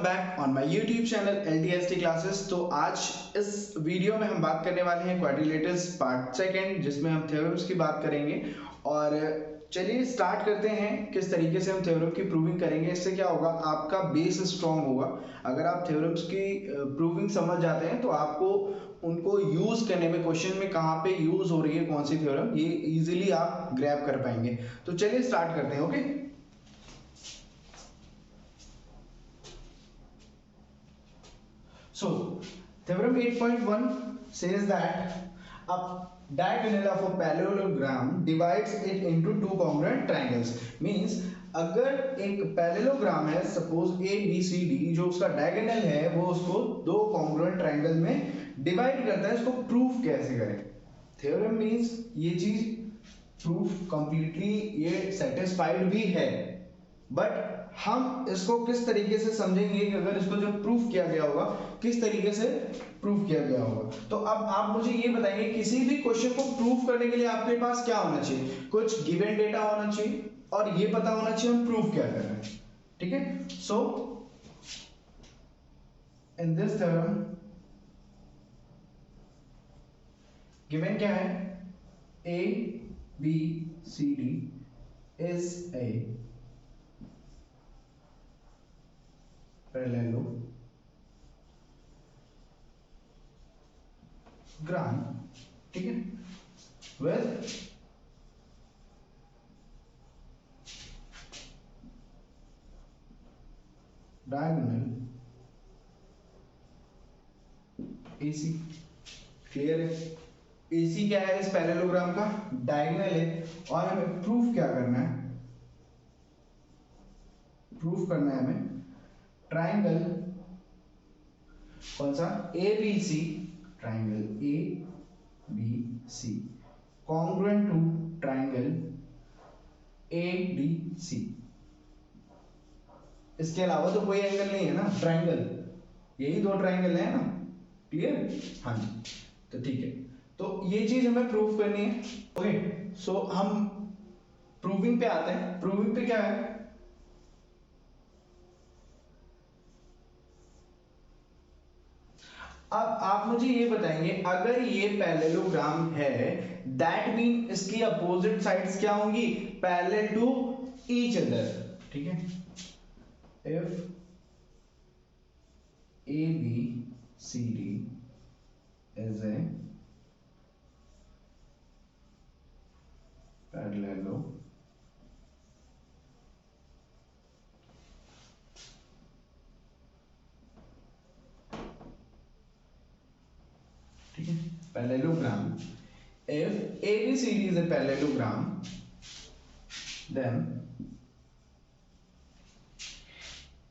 Back on my YouTube channel LTST classes. तो आज इस वीडियो में हम बात करने वाले हैं क्वाड्रिलेटरल्स पार्ट सेकंड, जिसमें हम थ्योरम्स की बात करेंगे। और चलिए स्टार्ट करते हैं किस तरीके से हम थ्योरम की प्रूविंग करेंगे। इससे क्या होगा, आपका बेस स्ट्रांग होगा। अगर आप थ्योरम्स की प्रूविंग समझ जाते हैं तो आपको उनको यूज करने में, क्वेश्चन में कहाँ पे यूज हो रही है कौन सी थ्योरम, ये इजीली आप ग्रैब कर पाएंगे। तो चलिए स्टार्ट करते हैं। Okay, so theorem 8.1 says that a diagonal of a parallelogram divides it into two congruent triangles. Means अगर एक पैरेललोग्राम है, suppose A B C D, जो उसका डायगोनल है वो उसको दो कॉन्ग्रुएंट ट्रायंगल में डिवाइड करता है। इसको प्रूफ कैसे करें? थ्योरम मींस ये चीज प्रूफ कंप्लीटली ये सेटिस्फाइड भी है, बट हम इसको किस तरीके से समझेंगे कि अगर इसको जो प्रूफ किया गया होगा किस तरीके से प्रूफ किया गया होगा। तो अब आप मुझे ये बताएंगे, किसी भी क्वेश्चन को प्रूफ करने के लिए आपके पास क्या होना चाहिए? कुछ गिवन डेटा होना चाहिए और ये पता होना चाहिए हम प्रूफ क्या कर रहे हैं। ठीक है, so in this theorem given क्या है? A B C D is a parallelogram, ठीक है, with diagonal AC। क्लियर है? AC क्या है? इस पैरेललोग्राम का डायगोनल है। और हमें प्रूफ क्या करना है? प्रूफ करना है हमें ट्राइंगल कौन सा? ABC, triangle ABC congruent to triangle ADC। इसके अलावा तो कोई एंगल नहीं है ना, ट्राइंगल यही दो ट्राइंगल है ना। क्लियर? हाँ जी, तो ठीक है। तो ये चीज हमें प्रूफ करनी है। ओके, सो हम प्रूविंग पे आते हैं। प्रूविंग पे क्या है? अब आप मुझे ये बताएंगे, अगर ये पैरेललोग्राम है, दैट मीन इसकी अपोजिट साइड्स क्या होंगी? Parallel to each other. ठीक है, if A B C D is a parallelogram, ठीक है, parallelogram, if ABCD is a parallelogram, then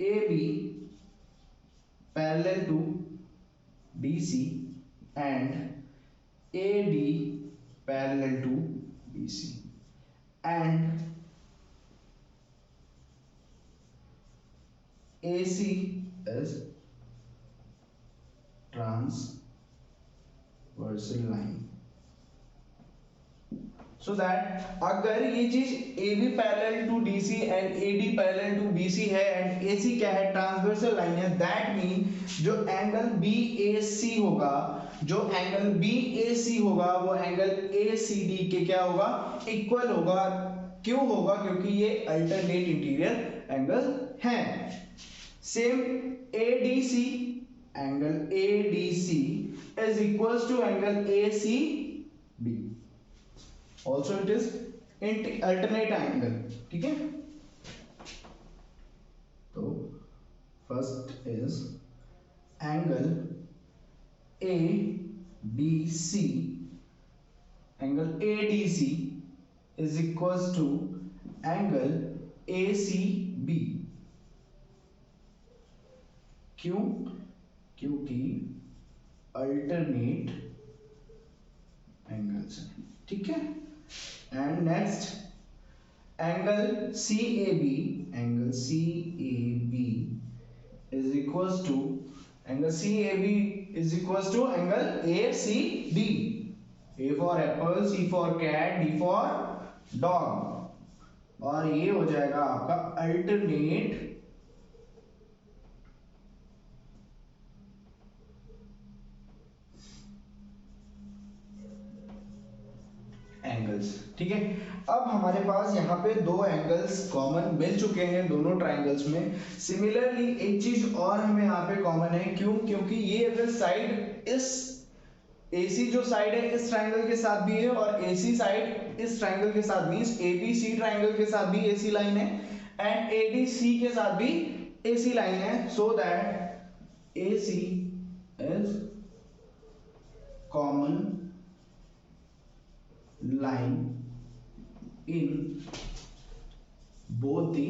AB parallel to BC and AD parallel to BC and AC is transversal line, so that अगर ये चीज AB parallel to DC and AD parallel to BC है and AC क्या है? Transversal line है। That mean जो angle BAC होगा, जो एंगल BAC होगा वो एंगल ACD के क्या होगा? इक्वल होगा। क्यों होगा? क्योंकि ये अल्टरनेट इंटीरियर एंगल हैं। Same ADC, angle ADC is equals to angle ACB. Also it is alternate angle. ठीक है, तो first is angle ADC, angle ADC is equals to angle ACB. क्यों? क्योंकि अल्टरनेट एंगल्स हैं। ठीक है, and next angle CAB, angle CAB is equals to angle CAB is equals to angle ACD। A for apple, C for cat, D for dog। और ये हो जाएगा आपका अल्टरनेट ठीक है। अब हमारे पास यहाँ पे दो एंगल्स कॉमन मिल चुके हैं दोनों ट्राइंगल्स में। सिमिलरली एक चीज और हमें यहाँ पे कॉमन है, क्यों? क्योंकि ये अगर साइड इस AC जो साइड है इस ट्राइंगल के साथ भी है और AC साइड इस ट्राइंगल के साथ, मींस ABC ट्राइंगल के साथ भी AC लाइन है एंड ADC के साथ भी AC लाइन है, so that AC is common line in both the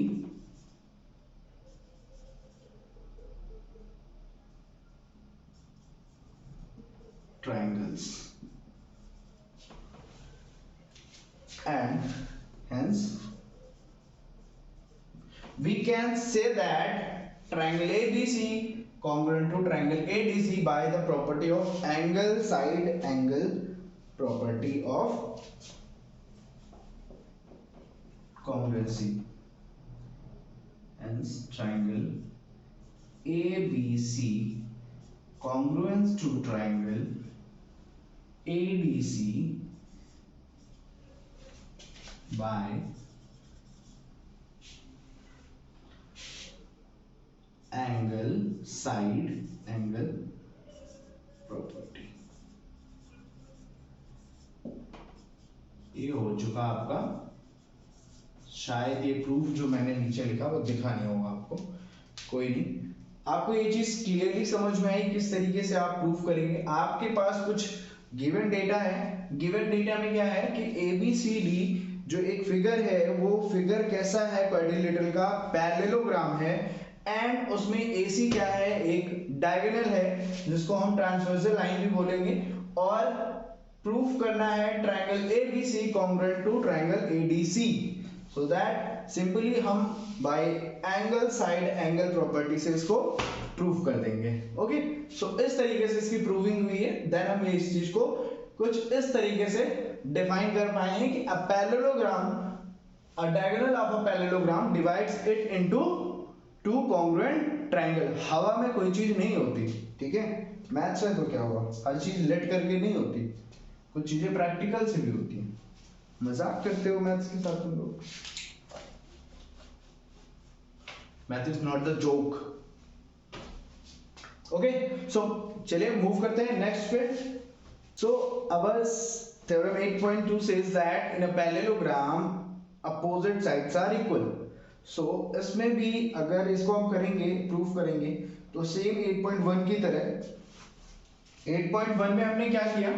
triangles and hence we can say that triangle ABC congruent to triangle ADC by the property of angle side angle property of congruency. Hence triangle ABC congruent to triangle ADC by angle side angle property. ये हो चुका आपका, शायद ये proof जो मैंने नीचे लिखा वो दिखा नहीं होगा आपको, कोई नहीं। आपको ये चीज क्लियरली समझ में आई किस तरीके से आप प्रूफ करेंगे। आपके पास कुछ गिवन डेटा है, गिवन डेटा में क्या है कि ABCD जो एक फिगर है वो फिगर कैसा है, क्वाड्रिलेटरल का पैरेललोग्राम है एंड उसमें AC क्या है, एक डायगोनल है जिसको हम ट्रांसवर्सल लाइन भी बोलेंगे, और प्रूफ करना है triangle ABC congruent to triangle ADC। So that simply हम by angle side angle property से इसको प्रूफ कर देंगे। ओके, सो इस तरीके से इसकी प्रूविंग हुई है। देन हम इस चीज को कुछ इस तरीके से डिफाइन कर पाएंगे कि a parallelogram, a diagonal of a parallelogram divides it into two congruent triangle. हवा में कोई चीज नहीं होती, ठीक है, मैथ्स है तो क्या हुआ, हर चीज लेट करके नहीं होती, कुछ चीजें प्रैक्टिकल से भी होती हैं। मजाक करते हो मैथ्स के साथ तुम लोग, math is not the joke. Okay, so चलिए मूव करते हैं नेक्स्ट पे। So our theorem 8.2 says that in a parallelogram opposite sides are equal। सो इसमें भी अगर इसको हम करेंगे, प्रूफ करेंगे, तो सेम 8.1 की तरह 8.1 में हमने क्या किया,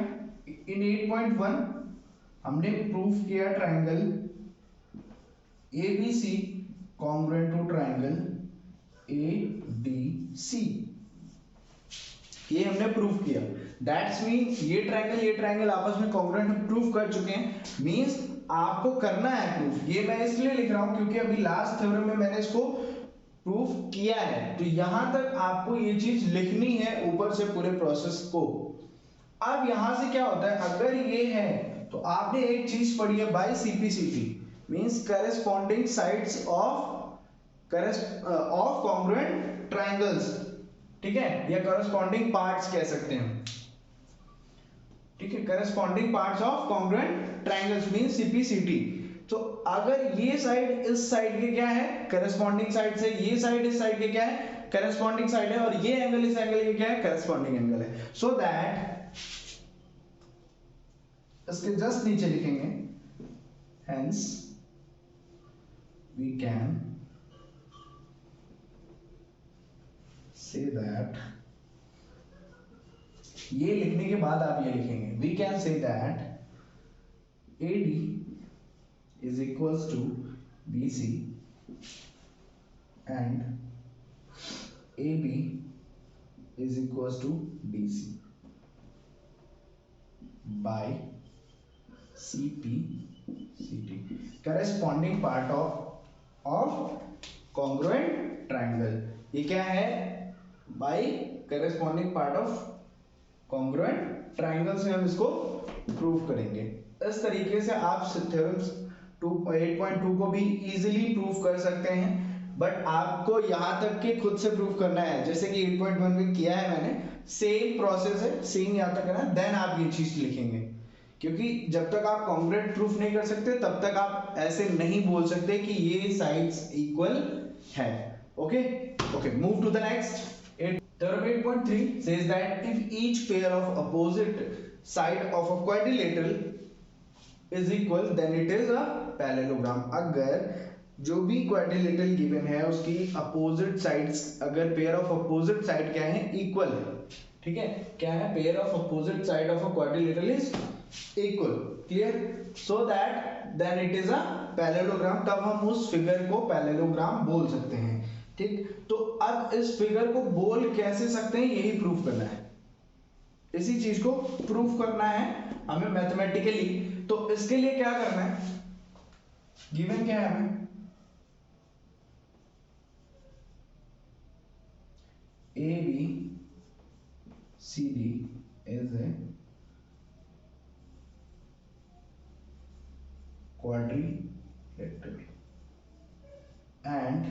इन 8.1 हमने प्रूफ किया triangle ABC congruent to triangle ADC, ये हमने प्रूफ किया। दैट्स मीन ये ट्रायंगल आपस में कॉन्ग्रुएंट हम प्रूफ कर चुके हैं। मींस आपको करना है प्रूफ, ये मैं इसलिए लिख रहा हूं क्योंकि अभी लास्ट थ्योरम में मैंने इसको प्रूफ किया है, तो यहां तक आपको ये चीज लिखनी है ऊपर से पूरे प्रोसेस को। अब यहां से क्या होता है, अगर ये है तो आपने एक चीज पढ़ी है by CPCT, means corresponding sides of congruent triangles, ठीक है, या करेस्पॉन्डिंग पार्ट्स कह सकते हैं, ठीक है, corresponding parts of congruent triangles means CPCT। तो अगर ये साइड इस साइड के क्या है, करेस्पॉन्डिंग साइड से, ये साइड इस साइड के क्या है, करेस्पॉन्डिंग साइड है, और ये एंगल इस एंगल के क्या है, करेस्पॉन्डिंग एंगल है। सो दैट इसके जस्ट नीचे लिखेंगे, hence we can say that, ये लिखने के बाद आप ये लिखेंगे, we can say that AD is equals to BC and AB is equals to DC by CPCT, corresponding part of congruent triangle। ये क्या है, by corresponding part of congruent triangle से हम इसको प्रूव करेंगे। इस तरीके से आप थ्योरम 8.2 को भी इजीली प्रूव कर सकते हैं, बट आपको यहां तक के खुद से प्रूव करना है, जैसे कि 8.1 में किया है मैंने, सेम प्रोसेस है, सेम यहां तक करना है, देन आप ये चीज लिखेंगे। क्योंकि जब तक आप कॉन्ग्रुएंट प्रूफ नहीं कर सकते तब तक आप ऐसे नहीं बोल सकते कि ये साइड्स इक्वल है. Okay okay, move to the next. Theorem 8.3 says that if each pair of opposite side of a quadrilateral is equal then it is a parallelogram. अगर जो भी क्वाड्रिलेटरल गिवन है उसकी अपोजिट साइड्स, अगर pair of opposite side क्या है, equal है. ठीक है, क्या है, pair of opposite side of a quadrilateral is equal. Clear? So that then it is a parallelogram. तब हम उस फिगर को पैरेललोग्राम बोल सकते हैं. ठीक, तो अब इस फिगर को बोल कैसे सकते हैं, यही प्रूफ करना है. इसी चीज को प्रूफ करना है हमें मैथमेटिकली. तो इसके लिए क्या करना है, गिवन क्या है हमें, A B C D is a quadrilateral and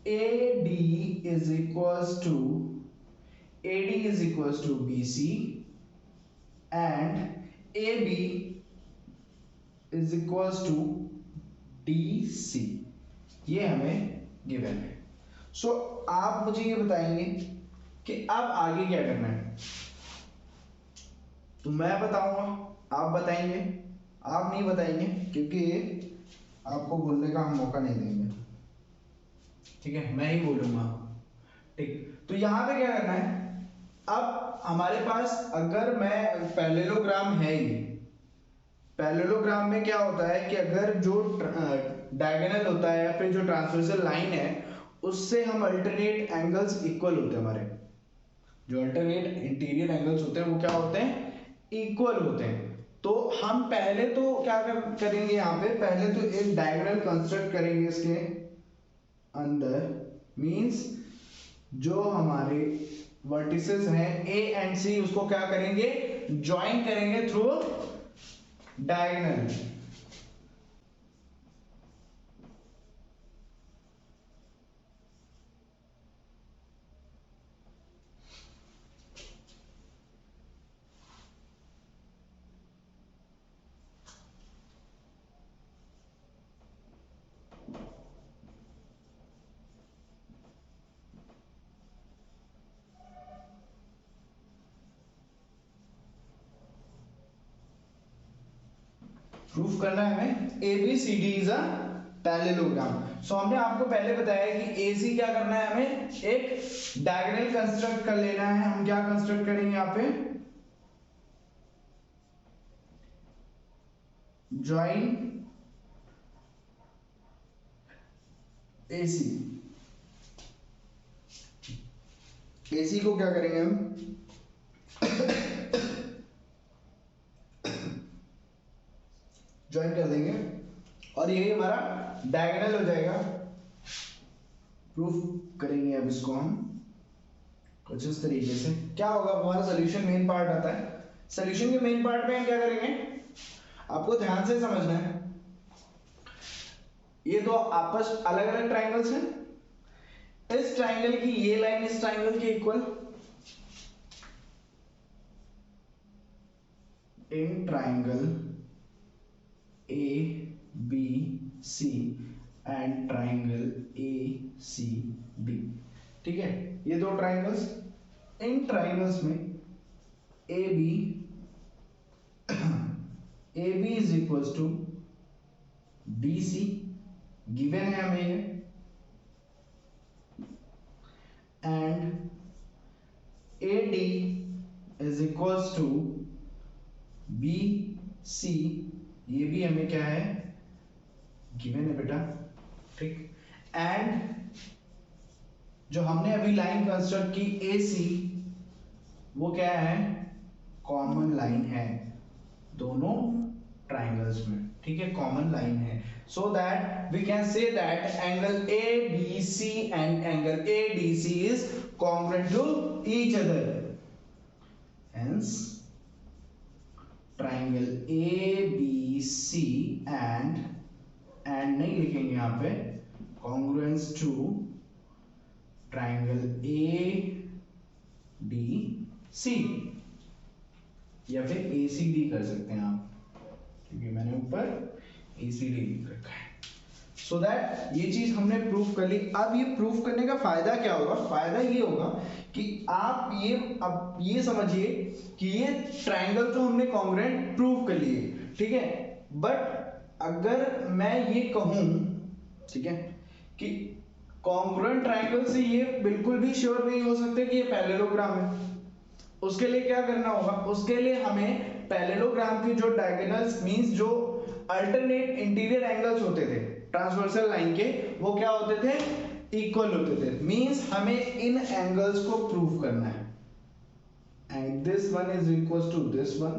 AD is equals to BC and AB is equals to DC. ये हमें गिवन है. सो आप मुझे ये बताएंगे कि अब आगे क्या करना है. तो मैं बताऊंगा, आप बताएंगे, आप नहीं बताएंगे क्योंकि आपको बोलने का हम मौका नहीं देंगे. ठीक है, मैं ही बोलूंगा. ठीक, तो यहां पे क्या करना है, अब हमारे पास अगर मैं पैरेललोग्राम है ही, पैरेललोग्राम में क्या होता है कि अगर जो डायगोनल होता है या फिर जो ट्रांसवर्सल लाइन है उससे हम अल्टरनेट एंगल्स इक्वल होते हैं. हमारे जो अल्टरनेट इंटीरियर एंगल्स होते हैं वो क्या होते हैं, इक्वल होते हैं. तो हम पहले तो क्या करेंगे, यहाँ पे पहले तो एक डायगोनल कंस्ट्रक्ट करेंगे इसके अंदर. मींस जो हमारे वर्टिसेस हैं ए एंड सी उसको क्या करेंगे, ज्वाइन करेंगे थ्रू डायगोनल. प्रूफ करना है हमें A B C D is a parallelogram. So हमने आपको पहले बताया कि ए सी क्या करना है, हमें एक डायगोनल कंस्ट्रक्ट कर लेना है. हम क्या कंस्ट्रक्ट करेंगे यहाँ पे, ज्वाइन ए सी. ए सी को क्या करेंगे हम ज्वाइन कर देंगे और यही हमारा डायगोनल हो जाएगा. प्रूफ करेंगे अब इसको हम कुछ इस तरीके से. क्या होगा, हमारा सॉल्यूशन मेन पार्ट आता है. सॉल्यूशन के मेन पार्ट में हम क्या करेंगे, आपको ध्यान से समझना है. ये दो आपस अलग अलग ट्राइंगल्स हैं. इस ट्राइंगल की ये लाइन इस ट्राइंगल के equal, in triangle A B C and triangle A C D. ठीक है, ये दो ट्राइंगल्स, इन ट्राइंगल्स में AB is equals to DC given है हमें ये, and AD is equals to BC, ये भी हमें क्या है, गिवन है बेटा. ठीक, एंड जो हमने अभी लाइन कंस्ट्रक्ट की AC वो क्या है, कॉमन लाइन है दोनों ट्राइंगल्स में. ठीक है, कॉमन लाइन है. So that we can say that angle ABC and angle ADC is congruent to each other. Hence triangle ABC and नहीं लिखेंगे यहाँ पे, कॉन्ग्रुएंस टू ट्राइंगल ADC. या फिर ACD कर सकते हैं आप, क्योंकि मैंने ऊपर ACD लिख रखा है। सो दैट ये चीज हमने प्रूव कर ली। अब ये प्रूव करने का फायदा क्या होगा? फायदा ये होगा कि आप ये अब ये समझिए कि ये ट्रायंगल तो हमने कॉन्ग्रुएंट प्रूव कर लिए, ठीक है। बट अगर मैं ये कहूं, ठीक है, कि कॉन्ग्रुएंट ट्रायंगल से ये बिल्कुल भी श्योर नहीं हो सकते कि ये पैरेललोग्राम है। उसके लिए क्या करना होगा? उसके लिए हमें पैरेललोग्राम की जो डायगोनल्स मींस जो अल्टरनेट इंटीरियर एंगल्स होते थे ट्रांसवर्सल लाइन के, वो क्या होते थे? इक्वल होते थे। मींस हमें इन एंगल्स को प्रूव करना है, and this one is equal to this one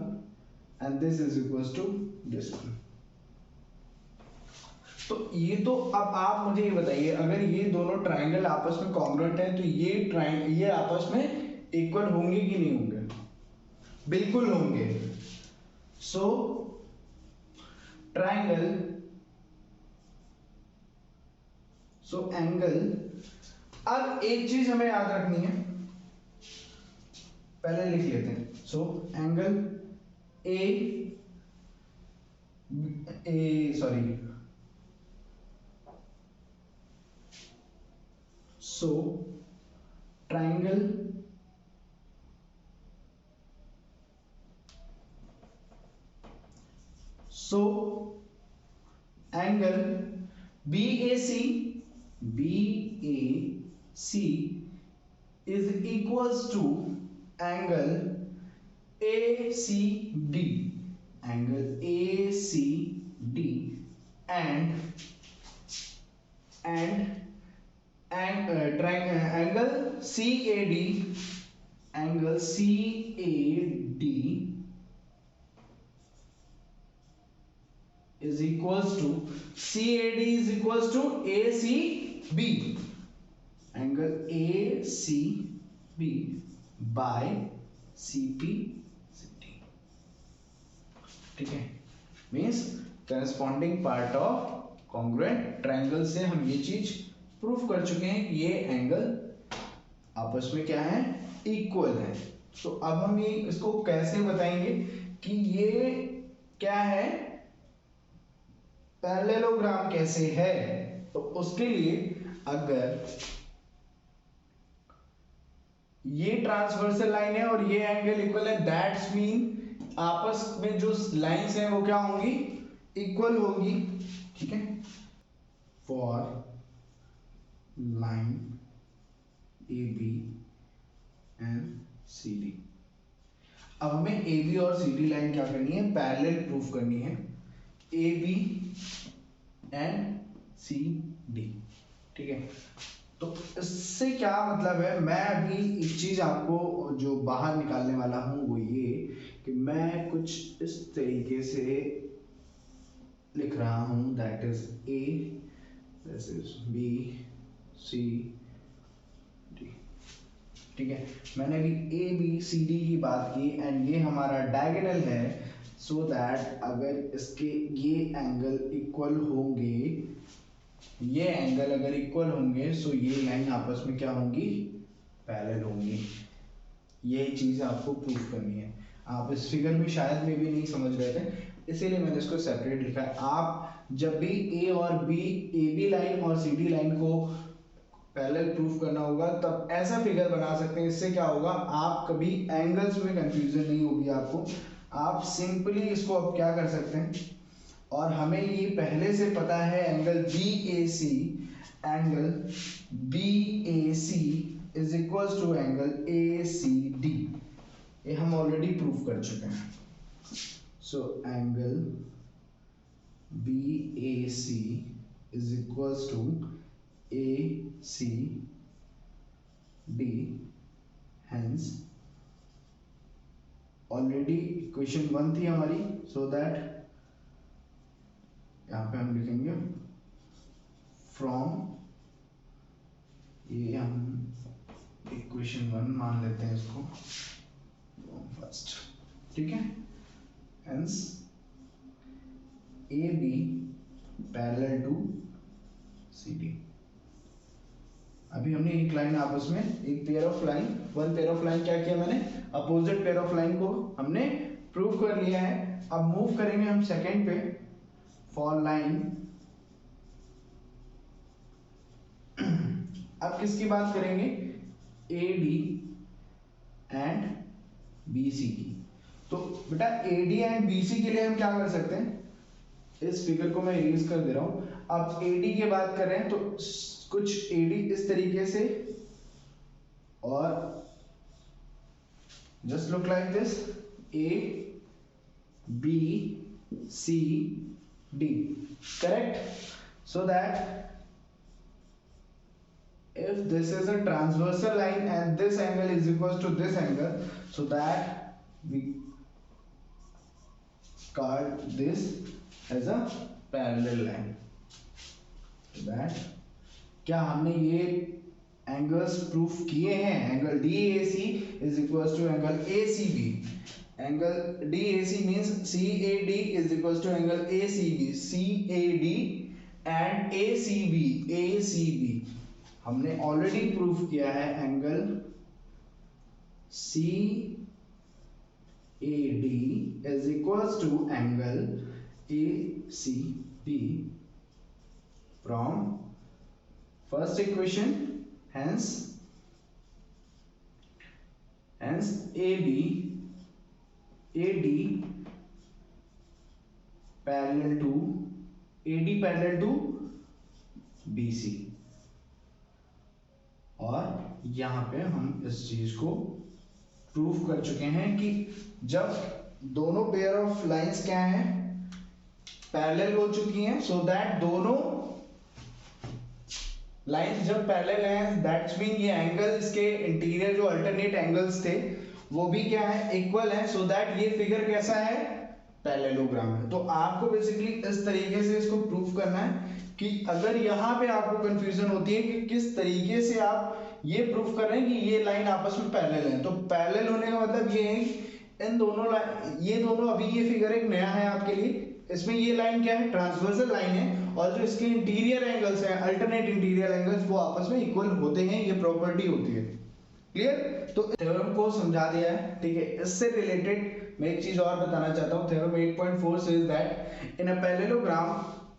and this is equal to this one. तो ये तो अब आप मुझे ये बताइए, अगर ये दोनों ट्राइंगल आपस में कॉन्ग्रुएंट हैं तो ये आपस में इक्वल होंगे कि नहीं होंगे? बिल्कुल होंगे। सो ट्राइंगल, सो एंगल, अब एक चीज हमें याद रखनी है, पहले लिख लेते हैं। So angle so triangle so angle BAC is equals to angle ACD, angle ACD and angle CAD, angle CAD is equals to CAD is equals to ACB, angle ACB by CPCD, ठीक है। Means corresponding part of congruent triangle से हम ये चीज prove कर चुके हैं कि ये एंगल आपस में क्या है? इक्वल है। तो अब हम ये इसको कैसे बताएंगे कि ये क्या है, पैरेललोग्राम कैसे है? तो उसके लिए अगर ये ट्रांसवर्सल लाइन है और ये एंगल इक्वल है, दैट्स मीन आपस में जो लाइंस हैं वो क्या होंगी? इक्वल होगी, ठीक है। For line AB and CD, अब हमें AB और CD लाइन क्या करनी है? पैरेलल प्रूफ करनी है, AB एंड CD, ठीक है। तो इससे क्या मतलब है? मैं अभी एक चीज आपको जो बाहर निकालने वाला हूं वो ये कि मैं कुछ इस तरीके से लिख रहा हूं, that is A, this is B, C, D, ठीक है। मैंने अभी ABCD की बात की एंड ये हमारा डायगोनल है, सो दैट अगर इसके ये एंगल इक्वल होंगे, ये एंगल अगर इक्वल होंगे सो ये लाइन आपस में क्या होंगी? पैरेलल होंगी। ये चीज आपको प्रूफ करनी है। आप इस फिगर में शायद में भी नहीं समझ रहे थे, इसीलिए मैंने इसको सेपरेट लिखा है। आप जब भी A और B, AB लाइन और CD लाइन को पैरेलल प्रूफ करना होगा तब ऐसा फिगर बना सकते हैं। इससे क्या होगा? आप कभी एंगल्स में कंफ्यूजन नहीं होगी आपको। आप सिंपली इसको अब क्या कर सकते हैं, और हमें ये पहले से पता है angle BAC is equal to angle ACD, ये हम ऑलरेडी प्रूव कर चुके हैं। So angle BAC is equal to ACD, hence already equation 1 थी हमारी, सो दैट यहाँ पे हम लिखेंगे फ्रॉम, ये हम इक्वेशन 1 मान लेते हैं इसको फर्स्ट, ठीक है। Hence AB parallel to CD। अभी हमने एक लाइन आपस में, एक pair of line, one pair of line क्या किया मैंने? अपोजिट पेयर ऑफ लाइन को हमने प्रूव कर लिया है। अब मूव करेंगे हम सेकंड पे, फॉर लाइन। अब किसकी बात करेंगे, A D and B C की। तो बेटा A D and B C के लिए हम क्या कर सकते हैं, इस फिगर को मैं इरेज कर दे रहा हूं। अब ए डी की बात कर रहे हैं तो कुछ ए डी इस तरीके से, और just look like this, A B C D, correct. So that if this is a transversal line and this angle is equals to this angle, so that we call this as a parallel line. So that क्या हमने ये angles proof किए हैं, angle DAC is equals to angle ACB, angle DAC means CAD is equals to angle ACB, CAD and ACB हमने already proof किया है, angle CAD is equals to angle ACB from first equation, hence AD parallel to BC। और यहाँ पे हम इस चीज को प्रूफ कर चुके हैं कि जब दोनों पेयर ऑफ लाइंस क्या हैं, पैरेलल हो चुकी हैं, सो दैट दोनों लाइंस जब पैरेलल हैं, दैट्स मीन ये एंगल, इसके इंटीरियर जो अल्टरनेट एंगल्स थे वो भी क्या है, इक्वल है, सो दैट ये फिगर कैसा है, पैरेललोग्राम है। तो आपको बेसिकली इस तरीके से इसको प्रूफ करना है कि अगर यहाँ पे आपको कंफ्यूजन होती है कि किस तरीके से आप ये प्रूफ कर रहे हैं कि ये लाइन आपस में पैरेलल है, तो पैरेलल होने का मतलब ये है कि इन दोनों ये दोनों, अभी ये फिगर एक नया है आपके लिए, इसमें ये लाइन क्या है, ट्रांसवर्सल लाइन है, और जो इसके इंटीरियर एंगल्स हैं, अल्टरनेट इंटीरियर एंगल्स, वो आपस में इक्वल होते हैं, ये प्रॉपर्टी होती है। क्लियर? तो थ्योरम को समझा दिया है, ठीक है। इससे रिलेटेड मैं एक चीज और बताना चाहता हूँ। Theorem 8.4 says that in a parallelogram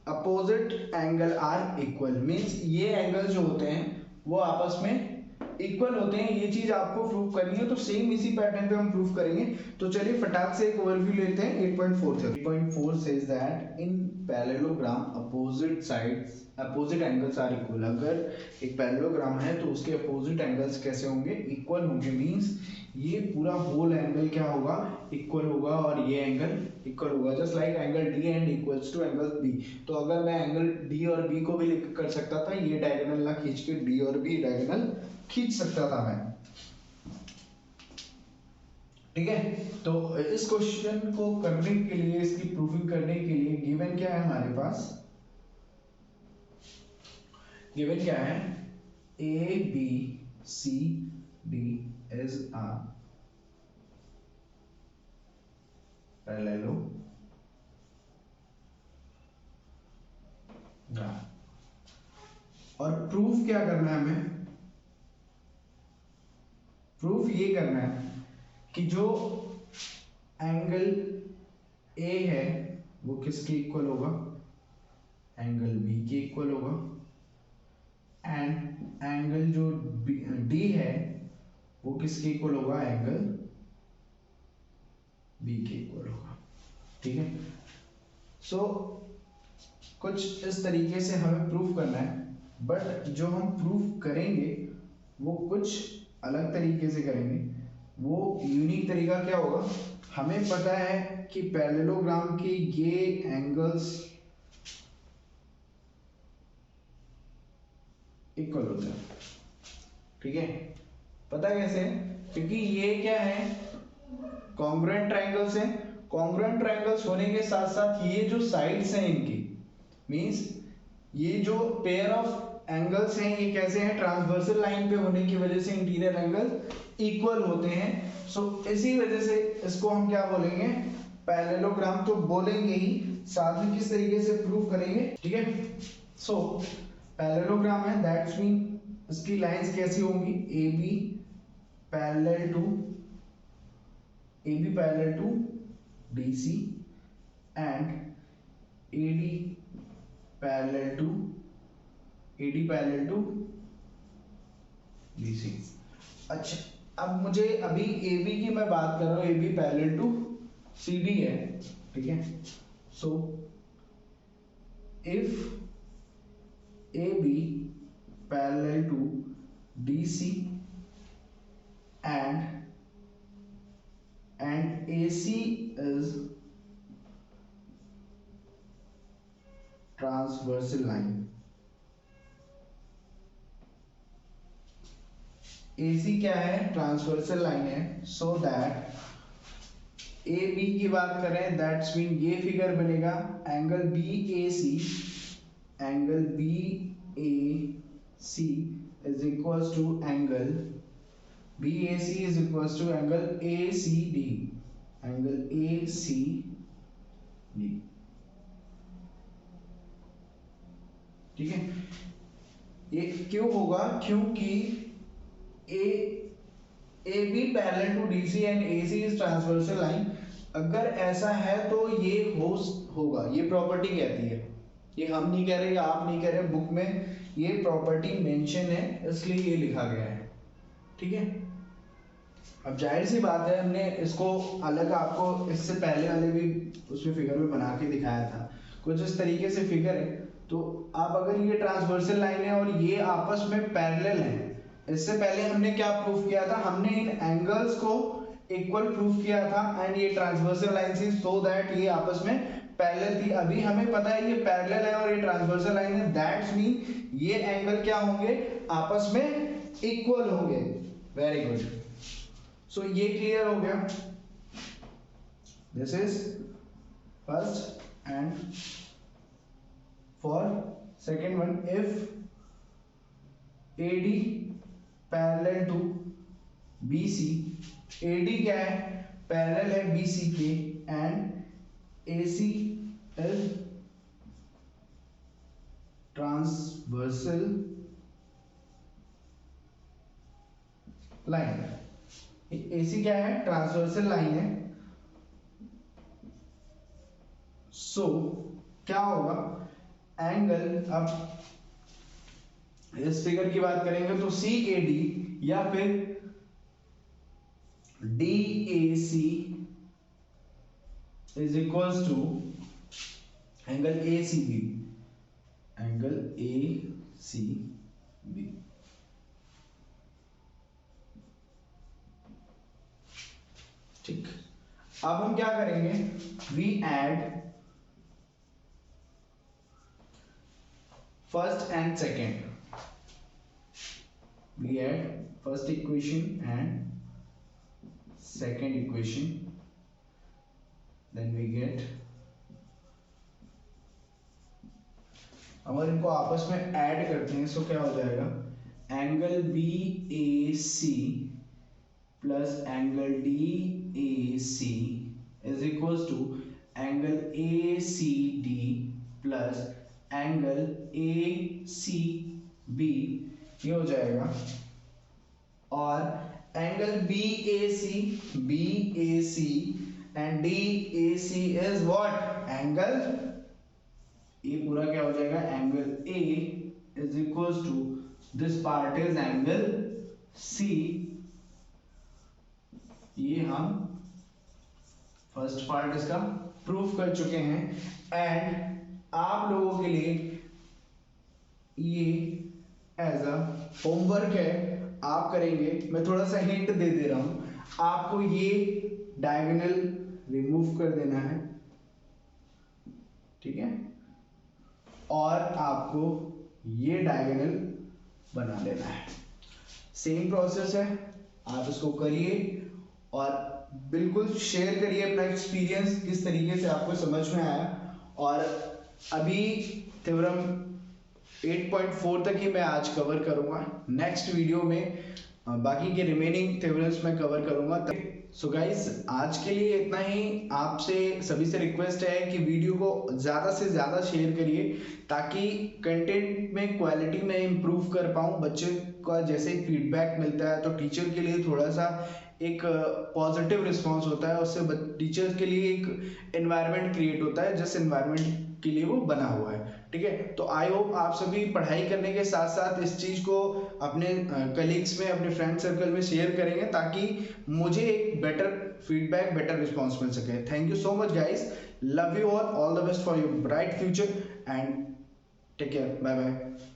opposite angle are equal, means ये एंगल जो होते हैं वो आपस में इक्वल होते हैं। ये चीज आपको प्रूव करनी है, तो सेम इसी पैटर्न पे हम प्रूव करेंगे। तो चलिए फटाक से एक ओवरव्यू लेते हैं 8.4 से। 8.4 says that in parallelogram opposite sides opposite angles are equal. अगर एक पैरेललोग्राम है तो उसके अपोजिट एंगल्स कैसे होंगे, इक्वल होंगे, मींस ये पूरा होल एंगल क्या होगा, इक्वल होगा, और ये एंगल इक्वल होगा, just like angle D and equals to angle B. तो अगर मैं एंगल डी और बी को भी लिख कर सकता था, ये डायगोनल ना खींच के डी और बी डायगोनल खींच सकता था मैं, ठीक है। तो इस क्वेश्चन को करने के लिए, इसकी प्रूफिंग करने के लिए गिवन क्या है हमारे पास, गिवन क्या है, A B C D is a parallelogram। और प्रूफ क्या करना है हमें, प्रूफ ये करना है कि जो एंगल ए है वो किसके इक्वल होगा, एंगल बी के इक्वल होगा, एंड एंगल जो डी है वो किसके इक्वल होगा, एंगल बी के इक्वल होगा, ठीक है। सो कुछ इस तरीके से हमें प्रूफ करना है, बट जो हम प्रूफ करेंगे वो कुछ अलग तरीके से करेंगे। वो यूनिक तरीका क्या होगा, हमें पता है कि पैरेललोग्राम के ये एंगल्स इक्वल होते हैं, ठीक है। पता कैसे, क्योंकि ये क्या है, कॉन्ग्रुएंट ट्रायंगल्स हैं। कॉन्ग्रुएंट ट्रायंगल्स होने के साथ साथ ये जो साइड्स हैं इनकी, मींस ये जो पेयर ऑफ एंगल्स हैं ये कैसे हैं, ट्रांसवर्सल लाइन पे होने की वजह से इंटीरियर एंगल इक्वल होते हैं। सो इसी वजह से इसको हम क्या बोलेंगे, पैरेललोग्राम तो बोलेंगे ही, साथ में किस तरीके से प्रूव करेंगे, ठीक है। सो पैरेललोग्राम है, दैट्स मीन इसकी लाइंस कैसी होंगी, A B parallel to DC and parallel to AD parallel to BC। अच्छा, अब मुझे अभी AB की मैं बात कर रहा हूँ, AB पैरेलल टू CD है, ठीक है। So if AB parallel to DC and AC is transversal line, AC क्या है, ट्रांसवर्सल लाइन है। सो दैट AB की बात करें, दैट्स मीन ये फिगर बनेगा angle BAC, angle BAC is equals to angle BAC is equals to angle ACD, angle ACD, ठीक है। ये क्यों होगा, क्योंकि AB parallel to DC and AC is transversal line. अगर ऐसा है तो ये होगा, ये प्रॉपर्टी कहती है, ये हम नहीं कह रहे, आप नहीं कह रहे, बुक में ये प्रॉपर्टी मेंशन है, इसलिए ये लिखा गया है, ठीक है। अब जाहिर सी बात है, हमने इसको अलग आपको इससे पहले वाले भी उसमें फिगर में बना के दिखाया था, कुछ इस तरीके से फिगर है। तो अब अगर ये ट्रांसवर्सल लाइन है और ये आपस में पैरेलल है, इससे पहले हमने क्या प्रूफ किया था, हमने इन एंगल्स को इक्वल प्रूफ किया था एंड ये ट्रांसवर्सल लाइन थी, सो दैट ये आपस में पैरेलल थी। अभी हमें पता है ये पैरेलल है और ये ट्रांसवर्सल लाइन है, दैट्स मीन ये एंगल क्या होंगे, आपस में इक्वल होंगे। वेरी गुड, सो ये क्लियर हो गया। This is first and for second one, if AD parallel to BC, AD क्या है, पैरेलल है BC के, and AC is transversal line. AC क्या है, ट्रांसवर्सल लाइन है। सो क्या होगा, एंगल, अब इस फिगर की बात करेंगे तो CAD या फिर DAC is equals to angle ACB, angle ACB, ठीक। अब हम क्या करेंगे, we add first and second, we add first equation and second equation, then we get, अगर इनको आपस में ऐड करते हैं तो क्या हो जाएगा, angle BAC plus angle DAC is equals to angle ACD plus angle ACB, ये हो जाएगा। और angle BAC and DAC is what, angle, ये पूरा क्या हो जाएगा, angle A is equals to this part is angle C। ये हम फर्स्ट पार्ट इसका प्रूफ कर चुके हैं एंड आप लोगों के लिए ये एज अ होमवर्क है, आप करेंगे, मैं थोड़ा सा हिंट दे दे रहा हूं आपको, ये डायगोनल रिमूव कर देना है, ठीक है, और आपको ये डायगोनल बना लेना है। सेम प्रोसेस है, आप इसको करिए और बिल्कुल शेयर करिए अपना एक्सपीरियंस, किस तरीके से आपको समझ में आया। और अभी थ्योरम 8.4 तक ही मैं आज कवर करूंगा, नेक्स्ट वीडियो में बाकी के रिमेनिंग थ्योरम्स में कवर करूंगा। सो गाइस, आज के लिए इतना ही। आपसे सभी से रिक्वेस्ट है कि वीडियो को ज़्यादा से ज़्यादा शेयर करिए ताकि कंटेंट में क्वालिटी में इम्प्रूव कर पाऊँ, बच्चे का जैसे ही फीडबैक मिलता है तो टीचर के लिए थोड़ा सा एक पॉजिटिव रिस्पॉन्स होता है, उससे टीचर के लिए एक एनवायरनमेंट क्रिएट होता है जिस एनवायरनमेंट के लिए वो बना हुआ है। ठीक है, तो आई होप आप सभी पढ़ाई करने के साथ साथ इस चीज़ को अपने कलीग्स में, अपने फ्रेंड सर्कल में शेयर करेंगे ताकि मुझे एक बेटर फीडबैक, बेटर रिस्पॉन्स मिल सके। Thank you so much guys, love you all the best for your bright future and take care, bye bye.